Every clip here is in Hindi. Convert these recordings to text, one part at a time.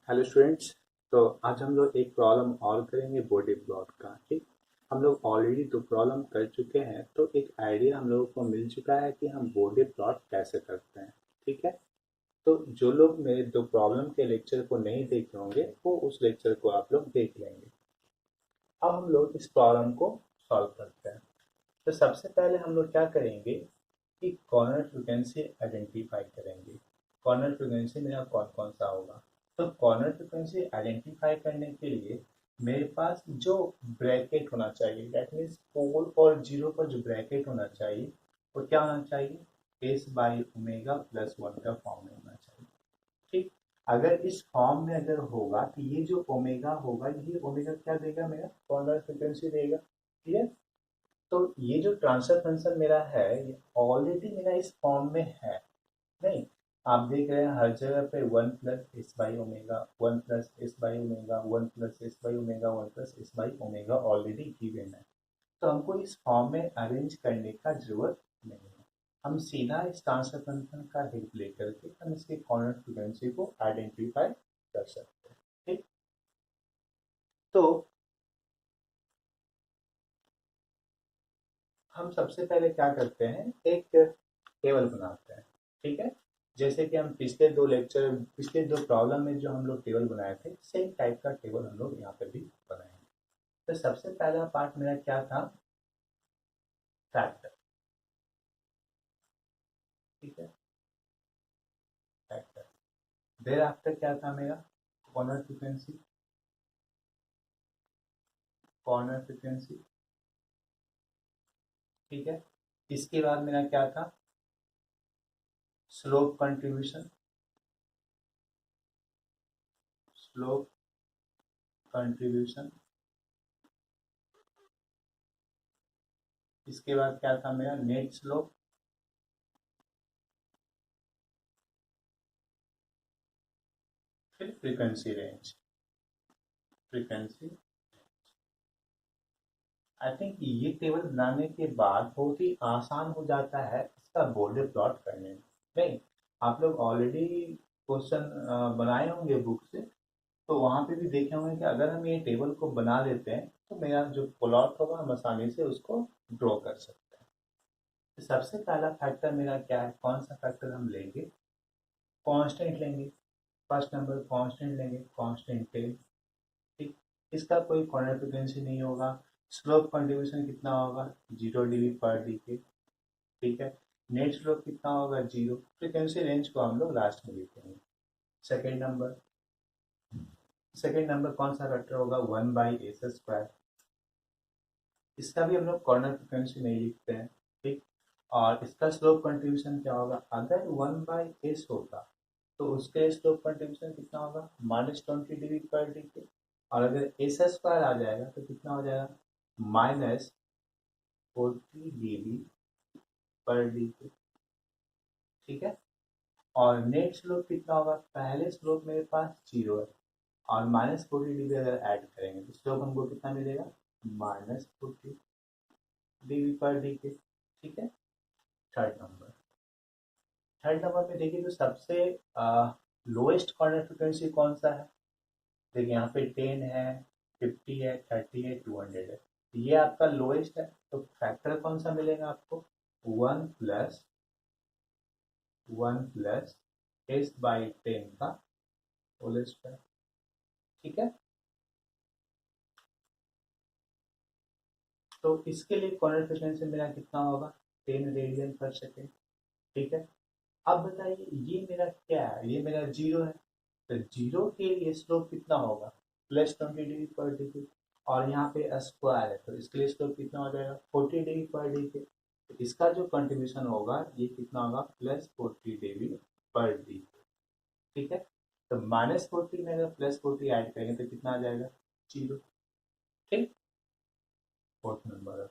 Hello students. तो आज हम लोग एक प्रॉब्लम और करेंगे बॉडी प्लॉट का। ठीक, हम लोग ऑलरेडी दो प्रॉब्लम कर चुके हैं, तो एक आइडिया हम लोगों को मिल चुका है कि हम बॉडी प्लॉट कैसे करते हैं। ठीक है, तो जो लोग मेरे दो प्रॉब्लम के लेक्चर को नहीं देखे होंगे वो उस लेक्चर को आप लोग देख लेंगे। अब हम लोग इस प्रॉब्लम को सॉल्व करते हैं। तो सबसे पहले हम लोग क्या करेंगे कि कॉर्नर फ्रीक्वेंसी आइडेंटिफाई करेंगे। कॉर्नर फ्रीक्वेंसी मेरा कौन कौन सा होगा। तो कॉर्नर फ्रीक्वेंसी आइडेंटिफाई करने के लिए मेरे पास जो ब्रैकेट होना चाहिए, दैट मीन्स पोल और जीरो पर जो ब्रैकेट होना चाहिए वो क्या होना चाहिए, S by omega plus one का फॉर्म में होना चाहिए। ठीक, अगर इस फॉर्म में अगर होगा तो ये जो ओमेगा होगा, ये ओमेगा क्या देगा, मेरा कॉर्नर फ्रीक्वेंसी देगा। ठीक है, तो ये जो ट्रांसफर फंक्शन मेरा है ये ऑलरेडी मेरा इस फॉर्म में है। नहीं, आप देख रहे हैं हर जगह पे one plus S by omega, one plus S by omega, one plus S by omega, one plus S by omega already given है। तो हमको इस फॉर्म में अरेंज करने का जरूरत नहीं है। हम सीधा इस ट्रांसफर फंक्शन का हेल्प लेकर के हम इसके कॉर्नर फ्रीक्वेंसी को आइडेंटिफाई कर सकते हैं। ठीक, तो हम सबसे पहले क्या करते हैं, एक टेबल बनाते हैं। ठीक है, जैसे कि हम पिछले दो प्रॉब्लम में जो हम लोग टेबल बनाए थे, सेम टाइप का टेबल हम लोग यहाँ पे भी बनाएंगे। तो सबसे पहला पार्ट मेरा क्या था, फैक्टर। ठीक है, फैक्टर। देर आफ्टर क्या था मेरा, कॉर्नर फ्रीक्वेंसी। कॉर्नर फ्रीक्वेंसी, ठीक है। इसके बाद मेरा क्या था, स्लोप कंट्रीब्यूशन। Slope contribution. इसके बाद क्या था मेरा, नेट स्लोप। फिर frequency range. Frequency, I think ये टेबल बनाने के बाद बहुत ही आसान हो जाता है इसका बॉर्डर प्लॉट करने में। नहीं, आप लोग ऑलरेडी क्वेश्चन बनाए होंगे बुक से, तो वहाँ पे भी देखे होंगे कि अगर हम ये टेबल को बना लेते हैं तो मेरा जो प्लॉट होगा हम आसानी से उसको ड्रॉ कर सकते हैं। तो सबसे पहला फैक्टर मेरा क्या है, कौन सा फैक्टर हम लेंगे, कांस्टेंट लेंगे। फर्स्ट नंबर कांस्टेंट लेंगे, कांस्टेंट टेन। ठीक, इसका कोई कॉर्नर फ्रीक्वेंसी नहीं होगा। स्लोप कंट्रीब्यूशन कितना होगा, 0 dB पर डी के। ठीक है, नेट स्लोप कितना होगा, जीरो। फ्रीक्वेंसी रेंज को हम लोग लास्ट में लिखेंगे। सेकेंड नंबर, सेकेंड नंबर कौन सा फैक्टर होगा, वन बाई एस स्क्वायर। इसका भी हम लोग कॉर्नर फ्रीक्वेंसी नहीं लिखते हैं। ठीक, और इसका स्लोप कंट्रीब्यूशन क्या होगा, अगर वन बाई एस होगा तो उसके स्लोप कंट्रीब्यूशन कितना होगा, -20 dB पर डी के। और अगर एस स्क्वायर आ जाएगा तो कितना हो जाएगा, -40 dB पर डी के। ठीक है, और नेट स्लोप कितना होगा, पहले स्लोप मेरे पास जीरो है और -40 dB अगर ऐड करेंगे तो स्लोप हमको कितना मिलेगा, -40 dB पर डी के। ठीक है, थर्ड नंबर। थर्ड नंबर में देखिए तो सबसे लोएस्ट कॉर्नर फ्रीक्वेंसी कौन सा है। देखिए यहाँ पे 10 है, 50 है, 30 है, 200 है। ये आपका लोएस्ट है, तो फैक्टर कौन सा मिलेगा आपको, वन प्लस एस बाई 10 का होल स्क्वायर। ठीक है, तो इसके लिए कॉर्नर फ्रीक्वेंसी मेरा कितना होगा, 10 रेडियन पर सेकेंड। ठीक है, अब बताइए ये मेरा क्या है, ये मेरा जीरो है, तो जीरो के लिए स्लोप कितना होगा, +20 dB पर डी। और यहाँ पे स्क्वायर है तो इसके लिए स्लोप कितना हो जाएगा, 40 dB पर डी। तो इसका जो कंट्रीब्यूशन होगा ये कितना होगा, +40 dB पर डी। ठीक है, तो -40 में अगर +40 ऐड करेंगे तो कितना आ जाएगा, जीरो। ठीक, फोर्थ नंबर।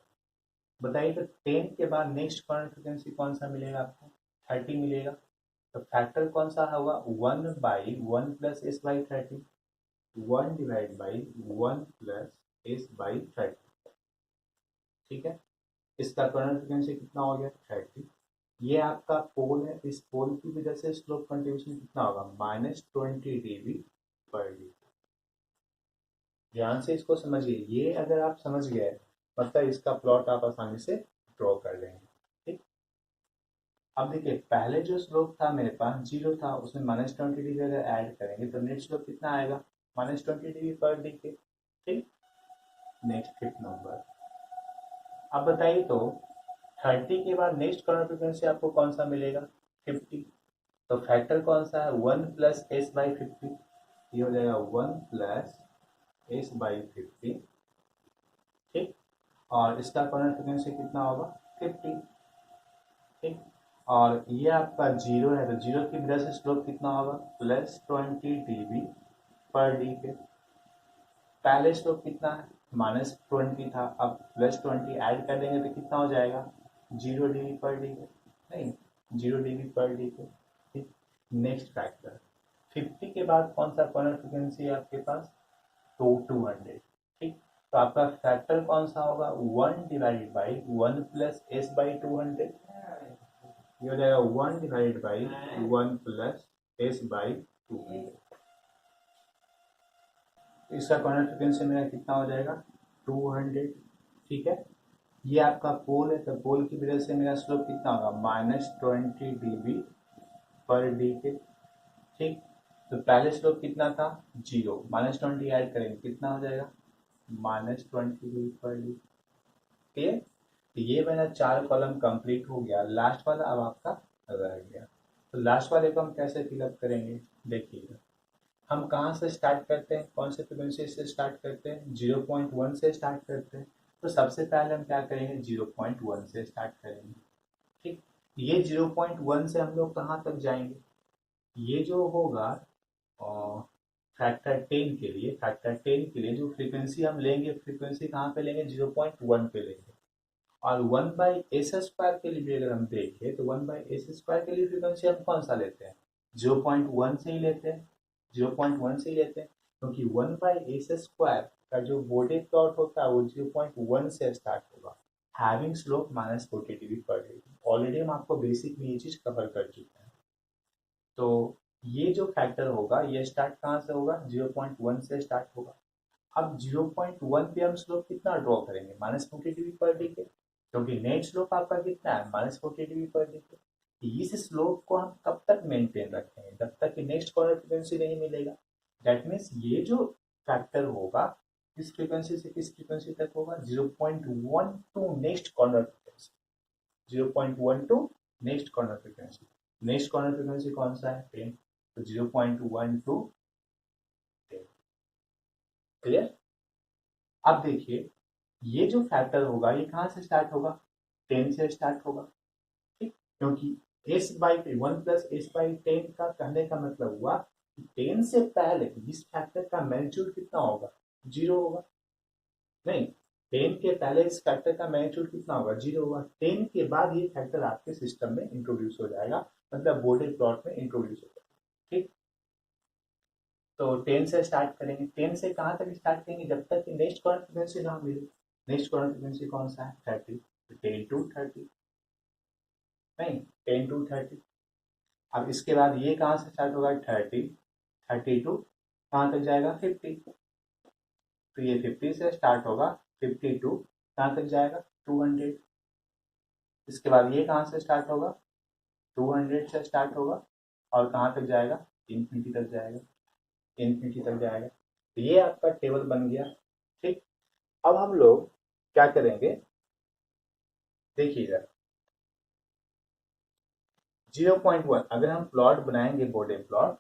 बताइए तो 10 के बाद नेक्स्ट कॉर्नर फ्रीक्वेंसी कौन सा मिलेगा आपको, 30 मिलेगा। तो फैक्टर कौन सा होगा, one by one plus S by 30। One divide by one plus S by 30। ठीक है, इसका कॉर्नर फ्रीक्वेंसी कितना हो गया, 30। ये आपका पोल है, इस पोल की वजह से स्लोप कंट्रीब्यूशन कितना होगा, -20 dB पर डी। ध्यान से इसको समझिए, ये अगर आप समझ गए मतलब इसका प्लॉट आप आसानी से ड्रॉ कर लेंगे। ठीक, अब देखिए पहले जो स्लोप था मेरे पास 0 था, उसमें -20 डिग्री अगर ऐड करेंगे तो नेट स्लोप कितना आएगा, -20 डिग्री पर डी के। ठीक, नेक्स्ट फिफ्थ नंबर। अब बताइए तो 30 के बाद नेक्स्ट कॉर्नर फ्रीक्वेंसी आपको कौन सा मिलेगा, 50। तो फैक्टर कौन सा है, 1 + s/50। ये हो जाएगा 1 + s/50। ठीक, और इसका कॉर्नर फ्रीक्वेंसी कितना होगा, 50। ठीक, और ये आपका जीरो है तो जीरो की वजह से स्लोप कितना होगा, +20 dB पर डी के। पहले स्लोप कितना है, -20 था, अब +20 ऐड कर देंगे तो कितना हो जाएगा, 0 dB पर डी के, नहीं 0 dB पर डी के। ठीक, नेक्स्ट फैक्टर 50 के बाद कौन सा कॉर्नर फ्रीक्वेंसी है आपके पास, तो 200। ठीक, तो आपका फैक्टर कौन सा होगा, 1/1 + s/200। ये हो जाएगा 1/1 + s/200। इसका कॉर्नर फ्रीक्वेंसी मेरा कितना हो जाएगा, 200। ठीक है, ये आपका पोल है तो पोल की वजह से मेरा स्लोप कितना होगा, -20 dB पर डी के। ठीक, तो पहले स्लोप कितना था, 0, -20 ऐड करेंगे कितना हो जाएगा, -20 dB पर डी। ठीक है, तो ये मेरा 4 कॉलम कंप्लीट हो गया, लास्ट वाला अब आपका रह गया। तो लास्ट वाले को हम कैसे फिलअप करेंगे, देखिएगा। हम कहाँ से स्टार्ट करते हैं, कौन से फ्रीक्वेंसी से स्टार्ट करते हैं, 0.1 से स्टार्ट करते हैं। तो सबसे पहले हम क्या करेंगे, 0.1 से स्टार्ट करेंगे। ठीक, ये 0.1 से हम लोग कहाँ तक जाएंगे, ये जो होगा फैक्टर 10 के लिए जो फ्रीक्वेंसी हम लेंगे, फ्रीक्वेंसी कहाँ पे लेंगे, 0.1 पे लेंगे। और 1/s² के लिए भी अगर हम देखें तो 1/s² के लिए फ्रीक्वेंसी हम कौन सा लेते हैं, 0.1 से ही लेते हैं, 0.1 से ही लेते हैं, क्योंकि 1/s² का जो बॉडी प्लॉट होता है वो 0.1 से स्टार्ट होगा, having slope -40 dB per day. Already हम आपको बेसिक में ये चीज कवर कर चुके हैं। तो ये जो फैक्टर होगा ये स्टार्ट कहाँ से होगा, 0.1 से स्टार्ट होगा। अब 0.1 पे हम स्लोप कितना ड्रॉ करेंगे, -40 dB पर डे के, क्योंकि नेट स्लोप आपका कितना है, -40 dB पर डे के। इस स्लोप को हम कब तक मेंटेन रखेंगे, जब तक कि नेक्स्ट कॉर्नर फ्रीक्वेंसी नहीं मिलेगा। दैट मीन्स ये जो फैक्टर होगा किस फ्रीक्वेंसी से किस फ्रीक्वेंसी तक होगा, 0.1 to next corner frequency, 0.1 to next corner frequency. Next corner frequency कौन सा है, 10, तो 0.1 टू 10। क्लियर। अब देखिए ये जो फैक्टर होगा ये कहाँ से स्टार्ट होगा, 10 से स्टार्ट होगा। ठीक, क्योंकि s/1 + s/10 का कहने का मतलब हुआ कि 10 से पहले इस फैक्टर का मैग्नीट्यूड कितना होगा, 0 होगा। नहीं, 10 के पहले इस फैक्टर का मैग्नीट्यूड कितना होगा, 0 होगा। 10 के बाद ये फैक्टर आपके सिस्टम में इंट्रोड्यूस हो जाएगा, मतलब बोर्डेड प्लॉट में इंट्रोड्यूस हो जाएगा। ठीक, तो 10 से स्टार्ट करेंगे, 10 से कहाँ तक स्टार्ट करेंगे, जब तक कि नेक्स्ट कॉर्नर फ्रीक्वेंसी ना मिले। नेक्स्ट कॉर्नर फ्रीक्वेंसी कौन सा है, 30, 10 टू 30, नहीं 10 टू 30। अब इसके बाद ये कहाँ से स्टार्ट होगा, 30, 30 टू कहाँ तक जाएगा, 50। तो ये 50 से स्टार्ट होगा, 50 टू कहाँ तक जाएगा, 200। इसके बाद ये कहाँ से स्टार्ट होगा, 200 से स्टार्ट होगा और कहाँ तक जाएगा, इन्फिनिटी तक जाएगा, इन्फिनिटी तक जाएगा। तो ये आपका टेबल बन गया। ठीक, अब हम लोग क्या करेंगे, देखिएगा 0.1 अगर हम प्लॉट बनाएंगे, बोर्डे प्लॉट,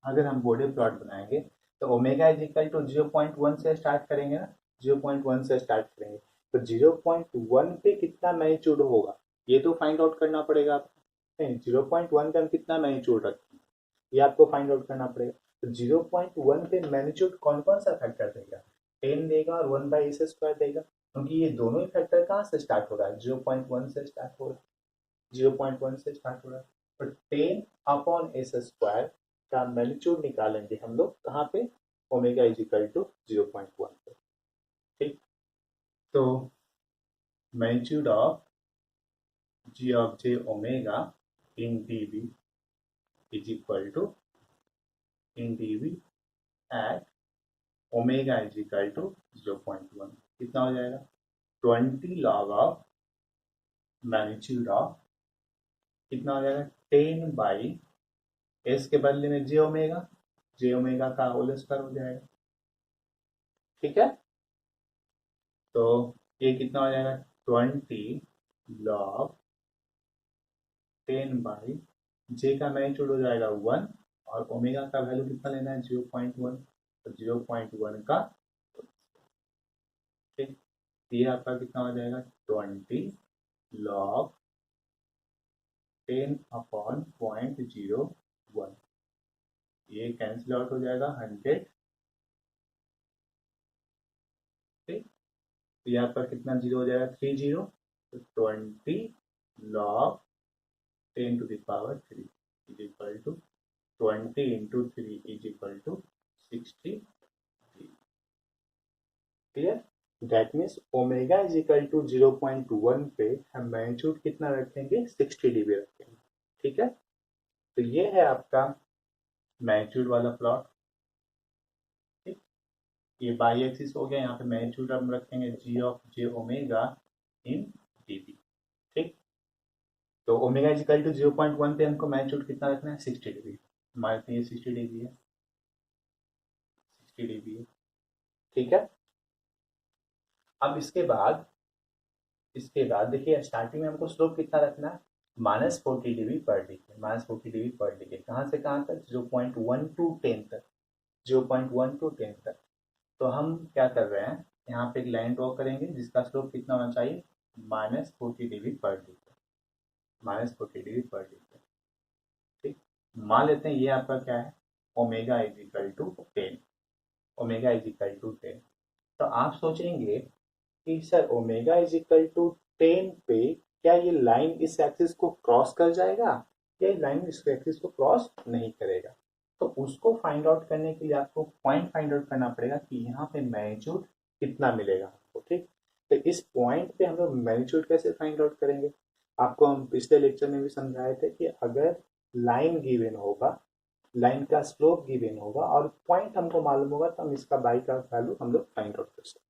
अगर हम बोर्डे प्लॉट बनाएंगे तो ओमेगा इज इक्वल टू 0.1 से स्टार्ट करेंगे ना, 0.1 से स्टार्ट करेंगे तो 0.1 पे कितना मैग्नीट्यूड होगा ये तो फाइंड आउट करना पड़ेगा आपको। 0.1 पे हम कितना मैग्नीट्यूड रखते हैं ये आपको फाइंड आउट करना पड़ेगा। तो 0.1 पे मैग्नीट्यूड कौन कौन सा फैक्टर देगा, 10 देगा और 1/s² देगा, क्योंकि ये दोनों ही फैक्टर कहाँ से स्टार्ट हो रहा है, 0.1 से स्टार्ट हो रहा है, 0.1 से स्टार्ट हो रहा है। और 10/s² का मैग्नीट्यूड निकालेंगे हम लोग कहाँ पे, ओमेगा इज इक्वल टू 0.1 पे। ठीक, तो magnitude of g of j omega in dB is equal to in dB at omega is equal to 0.1, कितना हो जाएगा 20 log ऑफ मैग्नीट्यूड ऑफ, कितना हो जाएगा 10 बाई एस के बदले में जे ओमेगा का होल स्क्वायर हो जाएगा। ठीक है, तो ये कितना हो जाएगा 20 log 10 बाई जे का मैग्नीट्यूड हो जाएगा 1 और ओमेगा का वैल्यू कितना लेना है 0.1, तो 0.1 का, ठीक, ये आपका कितना हो जाएगा 20 log 10 अपॉन 0.01, ये कैंसिल आउट हो जाएगा 100। ठीक, तो यहाँ पर कितना जीरो हो जाएगा 3 जीरो, तो 20 log 10 to the power 3 is equal to 20 into 3 is equal to 60। Clear, that means omega is equal to 0.1 पे हम मैग्नीट्यूड कितना रखेंगे 60 dB रखेंगे। ठीक है, तो ये है आपका मैग्नीट्यूड वाला प्लॉट। ठीक, ये बाई एक्सिस हो गया, यहाँ पे मैग्नीट्यूड हम रखेंगे G of J omega in dB। ठीक, तो ओमेगा इज इक्वल टू 0.1 पे हमको मैग्नीट्यूड कितना रखना है 60 dB, हमारे ये 60 dB है, 60 dB है। ठीक है, अब इसके बाद देखिए स्टार्टिंग में हमको स्लोप कितना रखना है -40 dB पर डिके, -40 dB पर डिके, कहाँ से कहाँ तक 0.1 टू 10 तक, 0.1 टू 10 तक। तो हम क्या कर रहे हैं, यहाँ पे एक लाइन ड्रॉ करेंगे जिसका स्लोप कितना होना चाहिए -40 dB पर डिके, -40 dB पर डिके। ठीक, मान लेते हैं ये आपका क्या है omega is equal to 10, omega is equal to 10। तो आप सोचेंगे कि sir omega is equal to 10 पे क्या ये लाइन इस एक्सिस को क्रॉस कर जाएगा, या ये लाइन इस एक्सिस को क्रॉस नहीं करेगा। तो उसको फाइंड आउट करने के लिए आपको पॉइंट फाइंड आउट करना पड़ेगा कि यहाँ पे मैग्नीट्यूड कितना मिलेगा आपको। ठीक, तो इस पॉइंट पे हम लोग मैग्नीट्यूड कैसे फाइंड आउट करेंगे, आपको हम पिछले लेक्चर में भी समझाए थे कि अगर लाइन गिवन होगा, लाइन का स्लोप गिवन होगा और पॉइंट हमको मालूम होगा तो हम इसका बाई का वैल्यू हम लोग फाइंड आउट कर सकते हैं।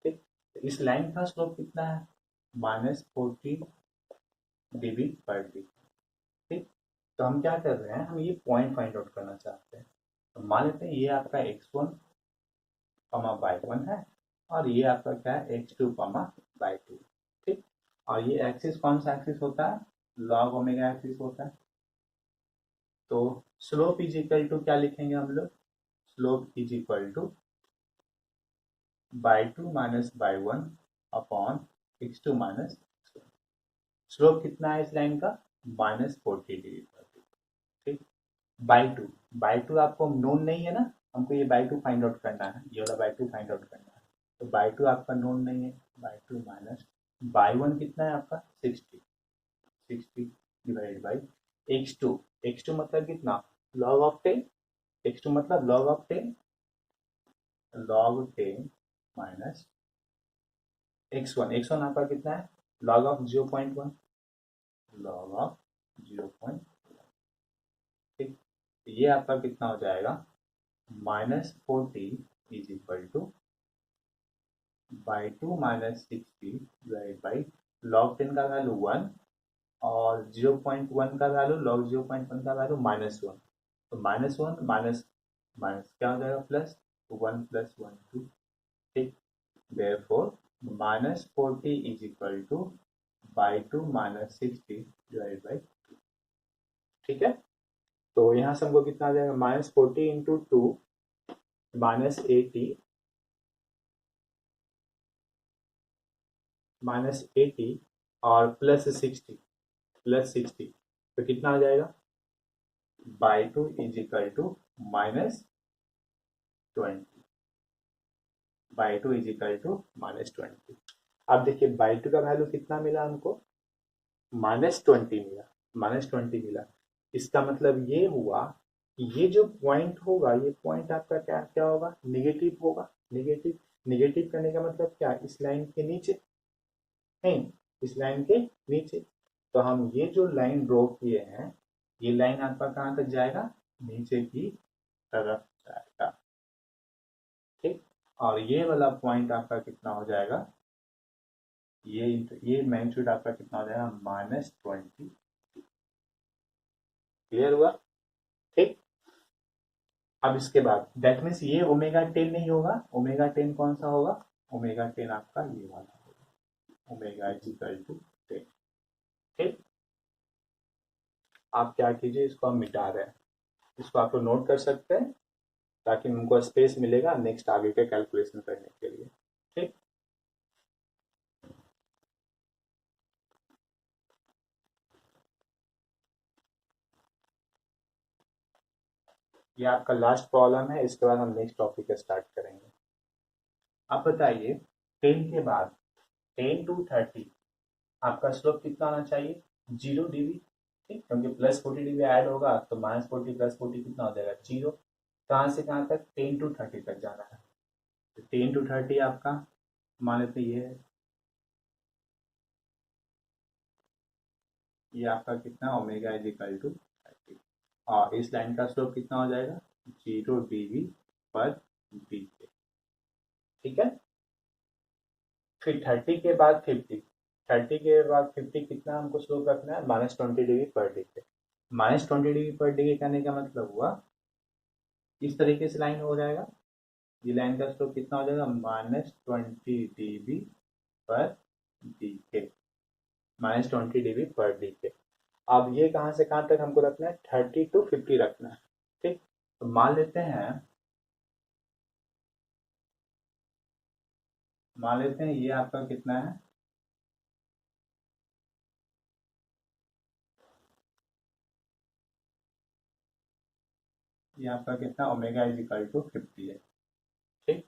ठीक, तो इस लाइन का स्लोप कितना है -40 dB पर डी। ठीक, तो हम क्या कर रहे हैं, हम ये पॉइंट फाइंड आउट करना चाहते हैं। तो मान लेते हैं ये आपका x1 y1 है और ये आपका क्या है x2 y2। ठीक, और ये एक्सिस कौन सा एक्सिस होता है लॉग ओमेगा एक्सिस होता है। तो स्लोप इज इक्वल टू क्या लिखेंगे हम लोग, slope is equal to y2 minus y1 upon x2 minus, slope कितना है इस लाइन का -40 डिग्री पर। ठीक, बाई टू आपको नोन नहीं है ना, हमको ये बाई टू फाइंड आउट करना है, ये वाला बाई टू फाइंड आउट करना है। तो बाई टू आपका नोन नहीं है, बाई टू माइनस y1 कितना है आपका 60 डिवाइड बाई x2 मतलब कितना log ऑफ 10, x2 मतलब log of 10, log 10 minus x1 आपका कितना है log ऑफ 0.1, log ऑफ 0.1। ठीक, ये आपका कितना हो जाएगा -40 is equal to by2 minus 60 divide by log 10 का वैल्यू 1 और 0.1 का वैल्यू log 0.1 का वैल्यू -1, तो -1 माइनस माइनस क्या हो जाएगा प्लस 1 प्लस 1 2। ठीक, therefore -40 is equal to by2 minus 60 divide by 2। ठीक है, तो यहाँ से हमको कितना आ जाएगा -40 इंटू 2 -80 और +60 तो कितना आ जाएगा by2 is equal to -20, by2 is equal to -20। अब देखिए by2 का वैल्यू कितना मिला हमको -20 मिला, -20 मिला। इसका मतलब ये हुआ कि ये जो पॉइंट होगा, ये पॉइंट आपका क्या क्या होगा निगेटिव होगा। निगेटिव निगेटिव करने का मतलब क्या, इस लाइन के नीचे नहीं, इस लाइन के नीचे। तो हम ये जो लाइन ड्रॉ किए हैं, ये लाइन आपका कहाँ तक जाएगा नीचे की तरफ जाएगा। और ये वाला पॉइंट आपका कितना हो जाएगा, ये मैग्नीट्यूड आपका कितना हो जाएगा, -20। क्लियर हुआ? ठीक। अब इसके बाद दैट मीन्स ये ओमेगा 10 नहीं होगा, ओमेगा 10 कौन सा होगा, ओमेगा 10 आपका ये वाला होगा, ओमेगा इज इक्वल टू 10। ठीक। आप क्या कीजिए, इसको हम मिटा रहे हैं, इसको आप लोग नोट कर सकते हैं ताकि उनको स्पेस मिलेगा नेक्स्ट आगे के कैलकुलेशन करने के लिए। ठीक। ये आपका लास्ट प्रॉब्लम है, इसके बाद हम नेक्स्ट टॉपिक स्टार्ट करेंगे। आप बताइए 10 के बाद 10 to 30 आपका स्लोप कितना आना चाहिए, 0 dB। ठीक, क्योंकि +40 dB ऐड होगा तो -40 +40 कितना हो जाएगा, 0। कहाँ से कहाँ तक, 10 to 30 तक जाना है। तो 10 to 30 आपका मान लेते ये है, ये आपका कितना, ओमेगा इज इक्वल टू 30। और इस लाइन का स्लोप कितना हो जाएगा, 0 dB पर dK। ठीक है। फिर 30 के बाद 50, 30 के बाद 50 कितना हमको स्लोप रखना है, -20 dB पर डीके। -20 dB पर डीके करने का मतलब हुआ इस तरीके से लाइन हो जाएगा, ये लाइन का स्लोप कितना हो जाएगा, -20 dB पर डीके, -20 dB पर डीके। अब ये कहाँ से कहाँ तक हमको रखना है, 30 to 50 रखना है। ठीक, तो मान लेते हैं ये आपका कितना है, ये आपका कितना, ओमेगा इज इक्वल टू 50 है। ठीक,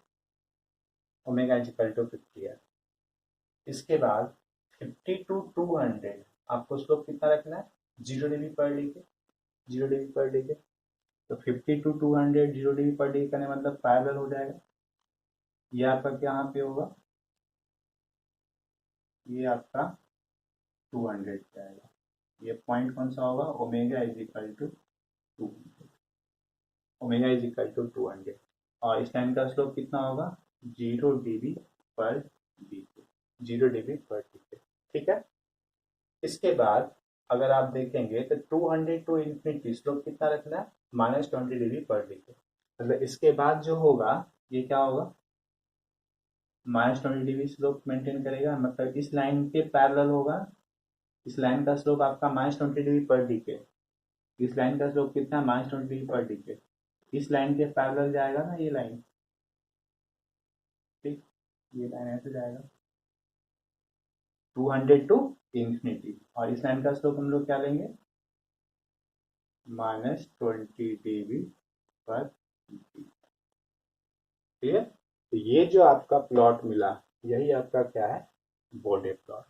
ओमेगा इज इक्वल टू 50 है। इसके बाद 50 to 200 आपको स्लोप कितना रखना है, 0 dB पर डीके, 0 dB पर डीके। तो 50 to 200 0 dB पर डीके करने मतलब पैरेलल हो जाएगा। ये आपका क्या यहाँ पे होगा, ये आपका 200 पे आएगा। ये पॉइंट कौन सा होगा, omega is equal to 200, omega is equal to 200। और इस लाइन का स्लोप कितना होगा, 0 dB पर डीके, 0 dB पर डीके। ठीक है। इसके बाद अगर आप देखेंगे तो 200 टू इन्फिनिटी स्लोप कितना रखना है, -20 dB पर डीके। मतलब इसके बाद जो होगा ये क्या होगा, -20 dB स्लोप मेंटेन करेगा, मतलब इस लाइन के पैरेलल होगा। इस लाइन का स्लोप आपका -20 dB पर डीके, इस लाइन का स्लोप कितना, -20 dB पर डीके। इस लाइन के पैरेलल जाएगा ना ये लाइन। ठीक, ये लाइन ऐसे जाएगा 200 टू इंफिनिटी, और इस लाइन का स्लोप हम लोग क्या लेंगे, -20 dB पर डीके। ठीक है। तो ये जो आपका प्लॉट मिला, यही आपका क्या है, बोडे प्लॉट,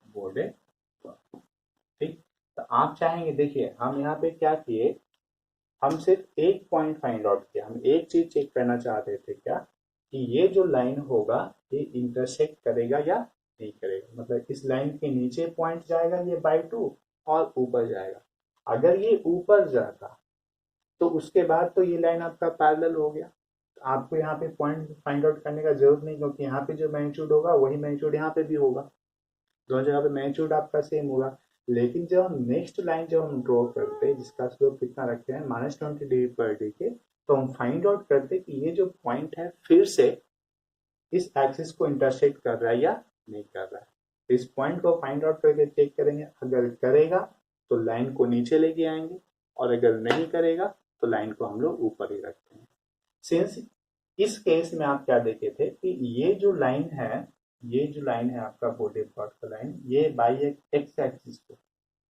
बोडे प्लॉट। ठीक। तो आप चाहेंगे, देखिए हम यहाँ पे क्या किए, हम सिर्फ एक पॉइंट फाइंड आउट किया, हम एक चीज चेक करना चाहते थे क्या, कि ये जो लाइन होगा ये इंटरसेक्ट करेगा या नहीं करेगा, मतलब इस लाइन के नीचे पॉइंट जाएगा ये बाई 2 और ऊपर जाएगा। अगर ये ऊपर जाता तो उसके बाद तो ये लाइन आपका पैरेलल हो गया, तो आपको यहाँ पे पॉइंट फाइंड आउट करने का जरूरत नहीं, क्योंकि यहाँ पे जो मैग्नीट्यूड होगा वही मैग्नीट्यूड यहाँ पे भी होगा, दोनों जगह पे मैग्नीट्यूड आपका सेम होगा। लेकिन जब हम नेक्स्ट लाइन जब हम ड्रॉ करते हैं जिसका स्लोप कितना रखते हैं, -20 dB पर डीके, तो हम फाइंड आउट करते हैं कि ये जो पॉइंट है फिर से इस एक्सिस को इंटरसेक्ट कर रहा है या नहीं कर रहा है। तो इस पॉइंट को फाइंड आउट करके चेक करेंगे, अगर करेगा तो लाइन को नीचे लेके आएंगे, और अगर नहीं करेगा तो लाइन को हम लोग ऊपर ही रखते हैं। सिंस इस केस में आप क्या देखे थे कि ये जो लाइन है, ये जो लाइन है आपका बोडे प्लॉट का लाइन, ये बाई एक्स एक्सिस को,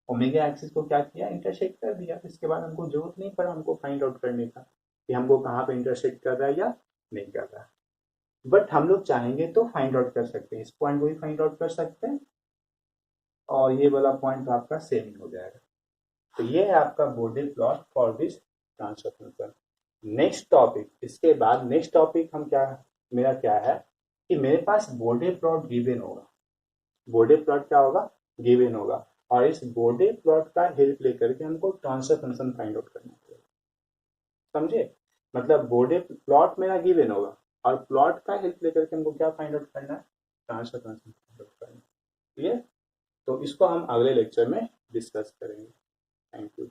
ओमेगा एक्सिस को क्या किया, इंटरसेक्ट कर दिया। इसके बाद हमको जरूरत नहीं पड़ा हमको फाइंड आउट करने का कि हमको कहाँ पे इंटरसेक्ट कर रहा है या नहीं कर रहा है। बट हम लोग चाहेंगे तो फाइंड आउट कर सकते हैं, इस पॉइंट को भी फाइंड आउट कर सकते हैं, और ये वाला पॉइंट आपका सेम ही हो जाएगा। तो ये है आपका Bode plot for this transfer function. Next topic, इसके बाद नेक्स्ट टॉपिक हम क्या, मेरा क्या है कि मेरे पास बोडे प्लॉट गिवन होगा, बोडे प्लॉट क्या होगा, गिवन होगा, और इस बोडे प्लॉट का हेल्प लेकर के हमको ट्रांसफर फंक्शन फाइंड आउट करना पड़ेगा। समझे? मतलब बॉडी प्लॉट मेरा गिवन होगा और प्लॉट का हेल्प लेकर के हमको क्या फाइंड आउट करना है, ट्रांसफर फंक्शन फाइंड आउट करना है। ठीक है, तो इसको हम अगले लेक्चर में डिस्कस करेंगे। Thank you.